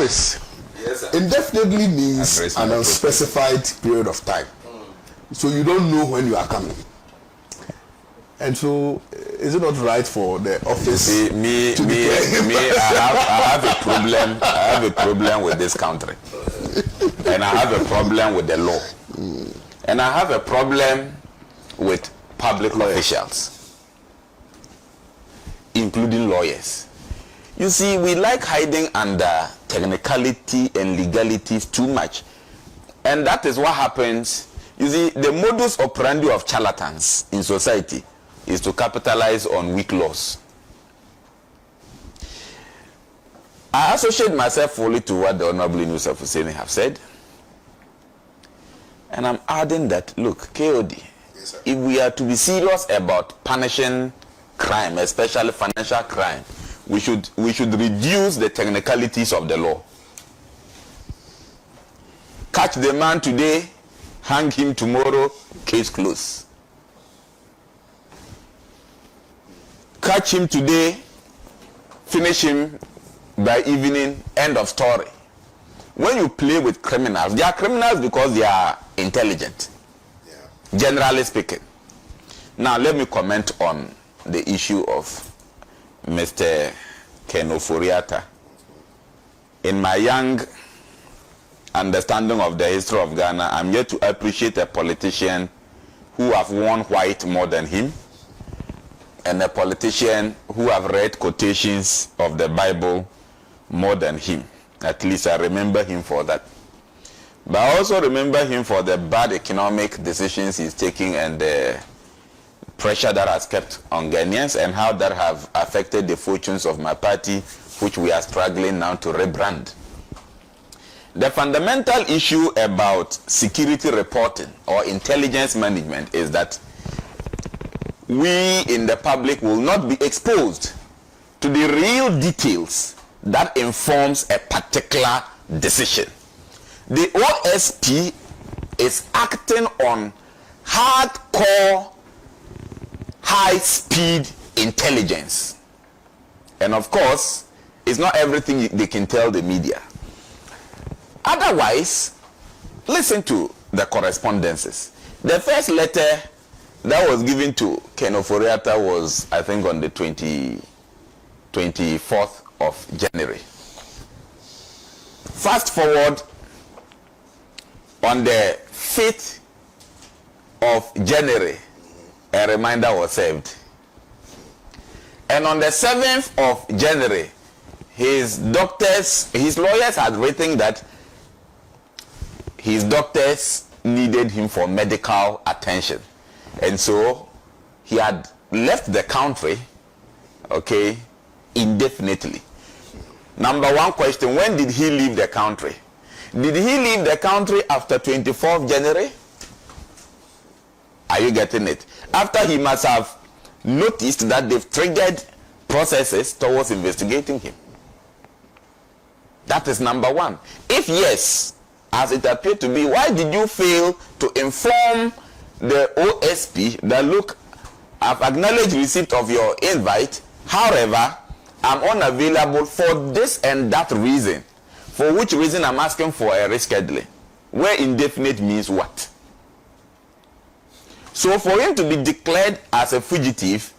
office indefinitely means an unspecified period of time. So you don't know when you are coming. And so, is it not right for the office I have a problem. I have a problem with this country, and I have a problem with the law, and I have a problem with public officials, including lawyers. You see, we like hiding under technicality and legalities too much, and that is what happens. You see, the modus operandi of charlatans in society is to capitalize on weak laws. I associate myself fully to what the Honorable Yusuf Hussein have said. And I'm adding that, look, KOD, yes, if we are to be serious about punishing crime, especially financial crime, we should reduce the technicalities of the law. Catch the man today, hang him tomorrow, case closed. Catch him today, finish him by evening, end of story. When you play with criminals, they are criminals because they are intelligent, generally speaking. Now let me comment on the issue of Mr. Ofori-Atta. In my young understanding of the history of Ghana, I'm yet to appreciate a politician who have worn white more than him, and a politician who have read quotations of the Bible more than him. At least I remember him for that. But I also remember him for the bad economic decisions he's taking and the pressure that has kept on Ghanaians, and how that have affected the fortunes of my party, which we are struggling now to rebrand. The fundamental issue about security reporting or intelligence management is that we in the public will not be exposed to the real details that informs a particular decision. The OSP is acting on hardcore, high-speed intelligence. And of course, it's not everything they can tell the media. Otherwise, listen to the correspondences. The first letter that was given to Ofori-Atta was, I think, on the 24th of January. Fast forward, on the 5th of January, a reminder was served. And on the 7th of January, his lawyers had written that his doctors needed him for medical attention. And so he had left the country, okay, indefinitely. Number one question, when did he leave the country? Did he leave the country after 24th January? Are you getting it? After he must have noticed that they've triggered processes towards investigating him. That is number one. If yes, as it appeared to be, why did you fail to inform the OSP that, look, I've acknowledged receipt of your invite, however, I'm unavailable for this and that reason, for which reason I'm asking for a rescheduling, where indefinite means what? So for him to be declared as a fugitive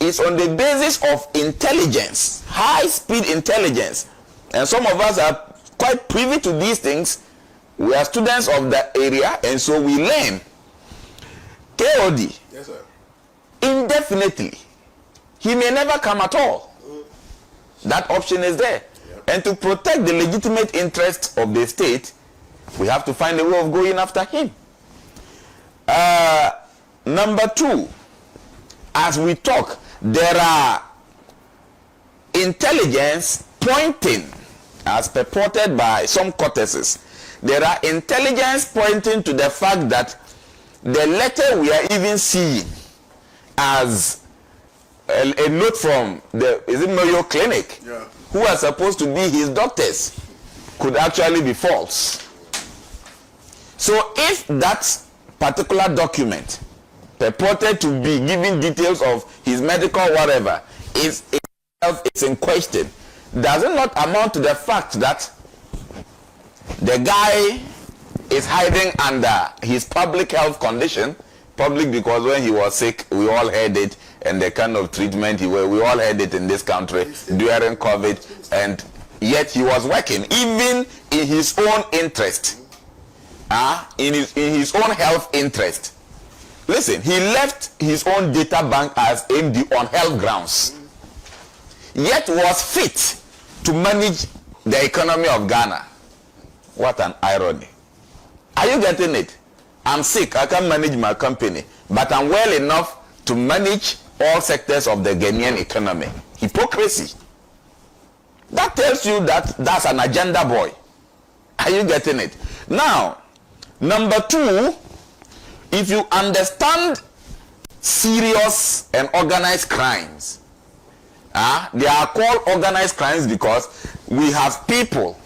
is on the basis of intelligence, high-speed intelligence. And some of us are quite privy to these things. We are students of the area, and so we learn. KOD, yes, sir. Indefinitely, he may never come at all. That option is there. Yep. And to protect the legitimate interests of the state, we have to find a way of going after him. Number two, as we talk, there are intelligence pointing, as purported by some cortesans, there are intelligence pointing to the fact that the letter we are even seeing as a note from the Mayo Clinic, yeah, who are supposed to be his doctors, could actually be false. So if that particular document purported to be giving details of his medical whatever is in question, does it not amount to the fact that The guy is hiding under his public health condition. Public because when he was sick, we all heard it, and the kind of treatment we all heard it in this country during COVID, and yet he was working even in his own interest, in his own health interest. Listen, he left his own data bank as MD on health grounds, yet was fit to manage the economy of Ghana. What an irony. Are you getting it? I'm sick, I can't manage my company, but I'm well enough to manage all sectors of the Ghanaian economy. Hypocrisy. That tells you that that's an agenda boy. Are you getting it? Now, number two, if you understand serious and organized crimes, they are called organized crimes because we have people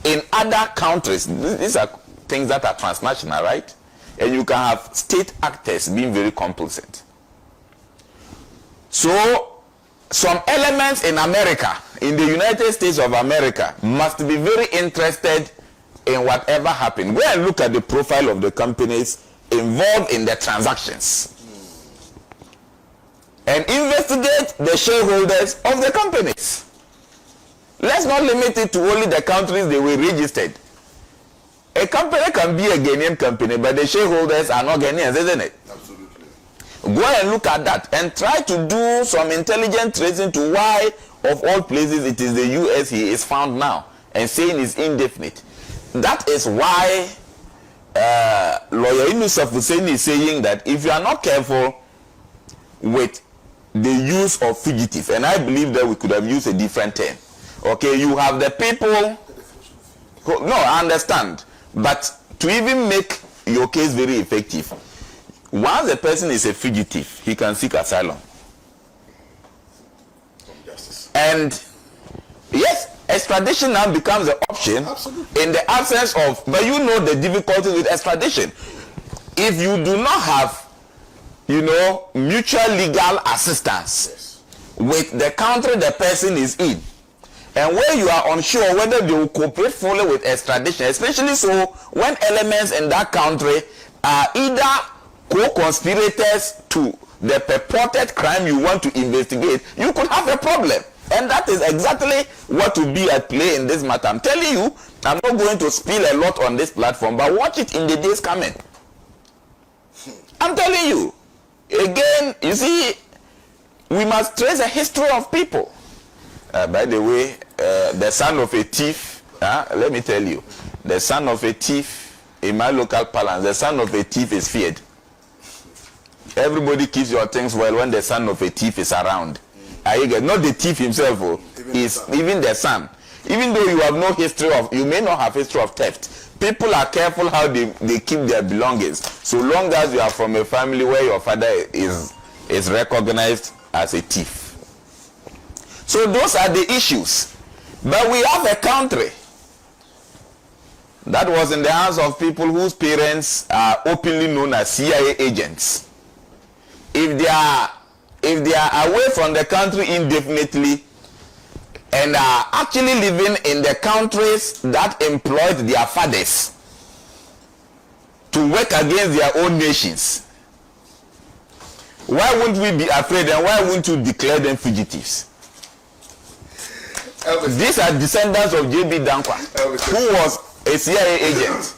in other countries. These are things that are transnational, right? And you can have state actors being very complicit. So some elements in America, in the United States of America, must be very interested in whatever happened. Go and look at the profile of the companies involved in the transactions and investigate the shareholders of the companies. Let's not limit it to only the countries they were registered. A company can be a Ghanaian company, but the shareholders are not Ghanaians, isn't it? Absolutely. Go and look at that and try to do some intelligent tracing to why, of all places, it is the US he is found now and saying it's indefinite. That is why lawyer Inusaf Hussein is saying that if you are not careful with the use of fugitive, and I believe that we could have used a different term. Okay, you have the people who, no, I understand. But to even make your case very effective, once a person is a fugitive, he can seek asylum. Justice. And yes, extradition now becomes an option. Absolutely. In the absence of, but you know the difficulty with extradition. If you do not have, mutual legal assistance with the country the person is in, and where you are unsure whether they will cooperate fully with extradition, especially so when elements in that country are either co-conspirators to the purported crime you want to investigate, you could have a problem. And that is exactly what will be at play in this matter. I'm telling you, I'm not going to spill a lot on this platform, but watch it in the days coming. I'm telling you. Again, you see, we must trace a history of people. By the way, the son of a thief, let me tell you, the son of a thief, in my local parlance, the son of a thief is feared. Everybody keeps your things well when the son of a thief is around. Not the thief himself, even the son. Even though you have no history of, you may not have history of theft. People are careful how they keep their belongings. So long as you are from a family where your father is recognized as a thief. So those are the issues. But we have a country that was in the hands of people whose parents are openly known as CIA agents. If they are away from the country indefinitely and are actually living in the countries that employed their fathers to work against their own nations, why wouldn't we be afraid, and why wouldn't you declare them fugitives? Elvis. These are descendants of J.B. Dankwa, who was a CIA agent.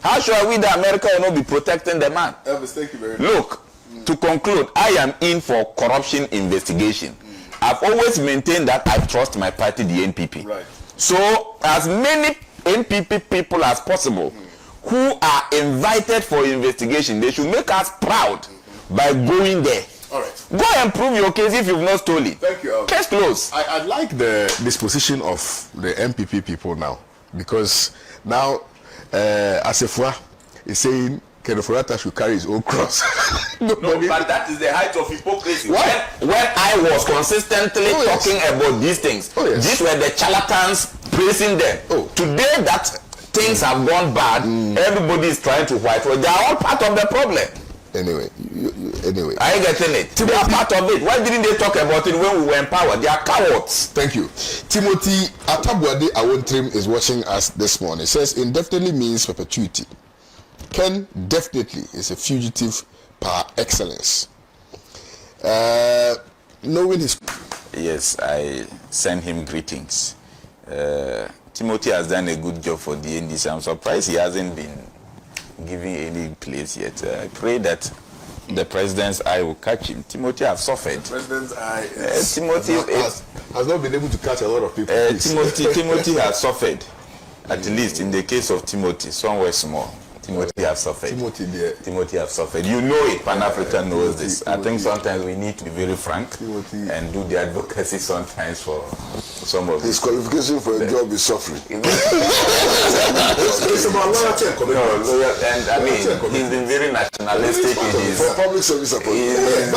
How sure are we that America will not be protecting the man? Elvis, thank you very much. Look, to conclude, I am in for corruption investigation. I've always maintained that I trust my party, the NPP. Right. So, as many NPP people as possible who are invited for investigation, they should make us proud by going there. All right. Go and prove your case if you've not stolen it. Thank you, Elvis. Case closed. I like the disposition of the MPP people now, because now Asefua is saying Ofori-Atta should carry his own cross. No, but that is the height of hypocrisy. When I was consistently talking about these things, these were the charlatans praising them. Today that things have gone bad, everybody is trying to whitewash. They are all part of the problem. Anyway, anyway. Are you getting it? They are part of it. Why didn't they talk about it when we were in power? They are cowards. Thank you. Timothy Atabwade Awontrim is watching us this morning. It says indefinitely means perpetuity. Ken definitely is a fugitive par excellence. Knowing his... Yes, I send him greetings. Timothy has done a good job for the NDC. I'm surprised he hasn't been given any place yet. I pray that the president's eye will catch him. Timothy has suffered. The president's eye has not been able to catch a lot of people. Timothy has suffered. At least in the case of Timothy, somewhere small. Timothy has suffered. Timothy has suffered. You know it. Pan-Africa knows this. I think sometimes we need to be very frank and do the advocacy sometimes for some of his qualification for a job is suffering. It's about loyalty and commitment. And I mean, he's been very nationalistic in his for public service appointment.